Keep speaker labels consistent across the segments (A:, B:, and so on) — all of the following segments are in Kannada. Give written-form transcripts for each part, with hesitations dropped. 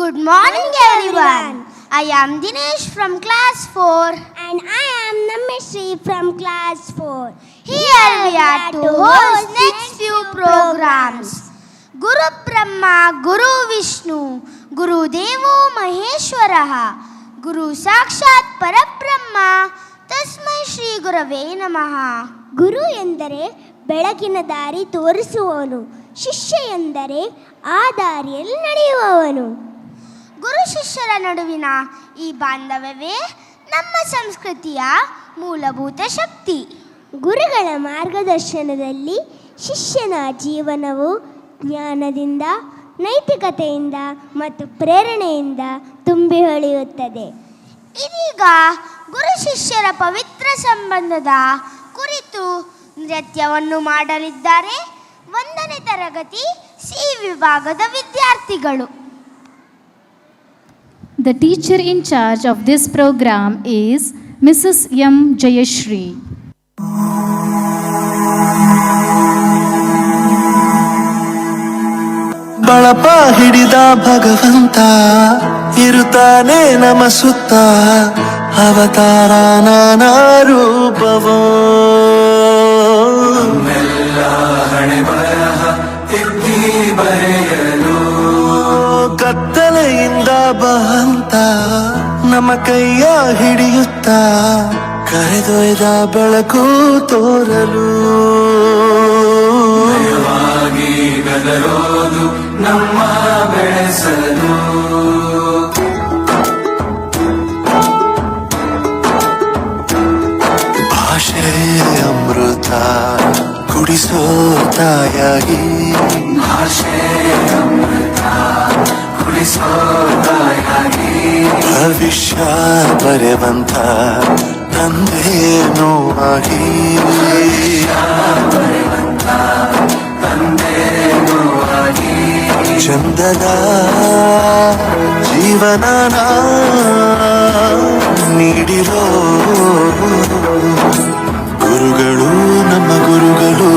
A: Good morning everyone. I am Dinesh from class 4
B: and I am Namishri from class 4.
A: Here we are to host next few programs. Guru Brahma, Guru Vishnu, Guru Devo Maheshwaraha, Guru Sakshat Parabrahma, Tasmai Shri Gurave Namaha.
B: ಗುರು ಎಂದರೆ ಬೆಳಕಿನ ದಾರಿ ತೋರಿಸುವವನು, ಶಿಷ್ಯ ಎಂದರೆ ಆ ದಾರಿಯಲ್ಲಿ ನಡೆಯುವವನು.
A: ಗುರು ಶಿಷ್ಯರ ನಡುವಿನ ಈ ಬಾಂಧವ್ಯವೇ ನಮ್ಮ ಸಂಸ್ಕೃತಿಯ ಮೂಲಭೂತ ಶಕ್ತಿ.
B: ಗುರುಗಳ ಮಾರ್ಗದರ್ಶನದಲ್ಲಿ ಶಿಷ್ಯನ ಜೀವನವು ಜ್ಞಾನದಿಂದ, ನೈತಿಕತೆಯಿಂದ ಮತ್ತು ಪ್ರೇರಣೆಯಿಂದ ತುಂಬಿ ಹೊಳೆಯುತ್ತದೆ.
A: ಇದೀಗ ಗುರು ಶಿಷ್ಯರ ಪವಿತ್ರ ಸಂಬಂಧದ ಕುರಿತು ನೃತ್ಯವನ್ನು ಮಾಡಲಿದ್ದಾರೆ 1ನೇ ತರಗತಿ ಸಿ ವಿಭಾಗದ ವಿದ್ಯಾರ್ಥಿಗಳು.
C: The teacher in charge of this program is Mrs. M. Jayashri.
D: ಬಳಪ ಹಿಡಿದ ಭಗವಂತ ಇರುತ್ತಾನೆ ನಮ ಸುತ್ತ, ಅವತಾರ ನಾನಾ ರೂಪವೋ. ಹಣೆ ಬರಹ ತಿದ್ದಿ ಬರೆಯಲು ಕತ್ತಲೆಯಿಂದ ಬಹಂತ ನಮ್ಮ ಕೈಯ ಹಿಡಿಯುತ್ತ, ಕರೆದೊಯ್ದ ಬೆಳಕು ತೋರಲು. ಗದರೋದು ನಮ್ಮ ಬೆಳೆಸಲು. ಭಾಷೆ ಅಮೃತ ಕುಡಿಸೋ ತಾಯಾಗಿ, ಭಾಷೆ ಅಮೃತ ಕುಡಿಸೋ ತಾಯಾಗಿ, ಭವಿಷ್ಯ ಬರೆವಂತ ತಂದೇನೋ ಆಗಿ, ಬರೆವಂತ ತಂದೇನೋ ಆಗಿ, ಚಂದದ ಜೀವನ ನೀಡಿರೋ ಗುರುಗಳು ನಮ್ಮ ಗುರುಗಳು.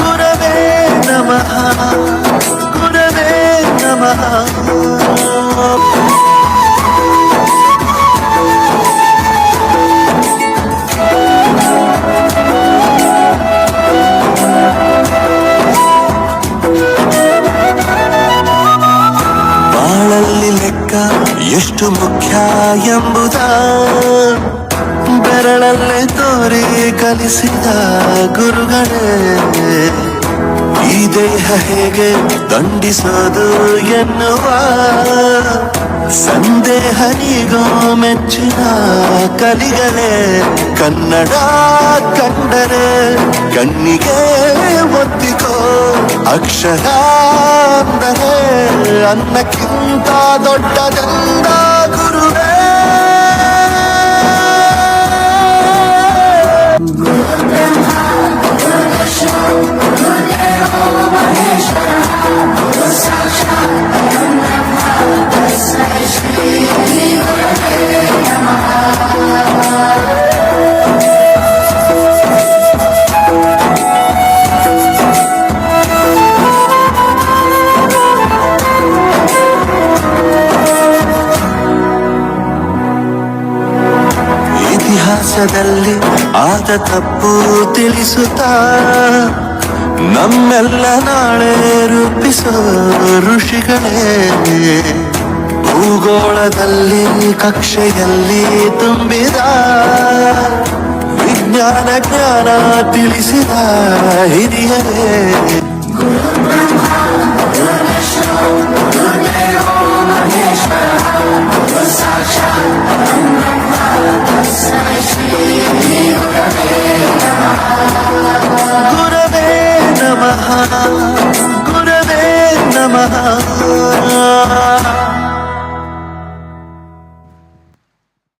D: ಗುರವೇ ನಮಃ, ಗುರವೇ ನಮಃ. ಬಾಳಲ್ಲಿ ಲೆಕ್ಕ ಎಷ್ಟು ಮುಖ್ಯ ಎಂಬುದ ಬೆರಳಲ್ಲೇ ತೋರಿ ಕಲಿಸಿದ ಗುರುಗಳೇ. ಈ ದೇಹ ಹೇಗೆ ದಂಡಿಸೋದು ಎನ್ನುವ ಸಂದೇಹನಿಗೋ ಮೆಚ್ಚಿನ ಕಲಿಗಳೇ. ಕನ್ನಡ ಕಂಡರೆ ಕಣ್ಣಿಗೆ ಒತ್ತಿಕೋ, ಅಕ್ಷರ ಅಂದರೆ ಅನ್ನಕ್ಕಿಂತ ದೊಡ್ಡದೆಂದ ಗುರುವೇ. ಇತಿಹಾಸದಲ್ಲಿ ಆದ ತಪ್ಪು ತಿಳಿಸುತ್ತಾ ನಮ್ಮೆಲ್ಲ ನಾಳೆ ರೂಪಿಸೋ ಋಷಿಗಳೇ. ಭೂಗೋಳದಲ್ಲಿ ಕಕ್ಷೆಯಲ್ಲಿ ತುಂಬಿದ ವಿಜ್ಞಾನ ಜ್ಞಾನ ತಿಳಿಸಿದ ಹಿರಿಯರೇ.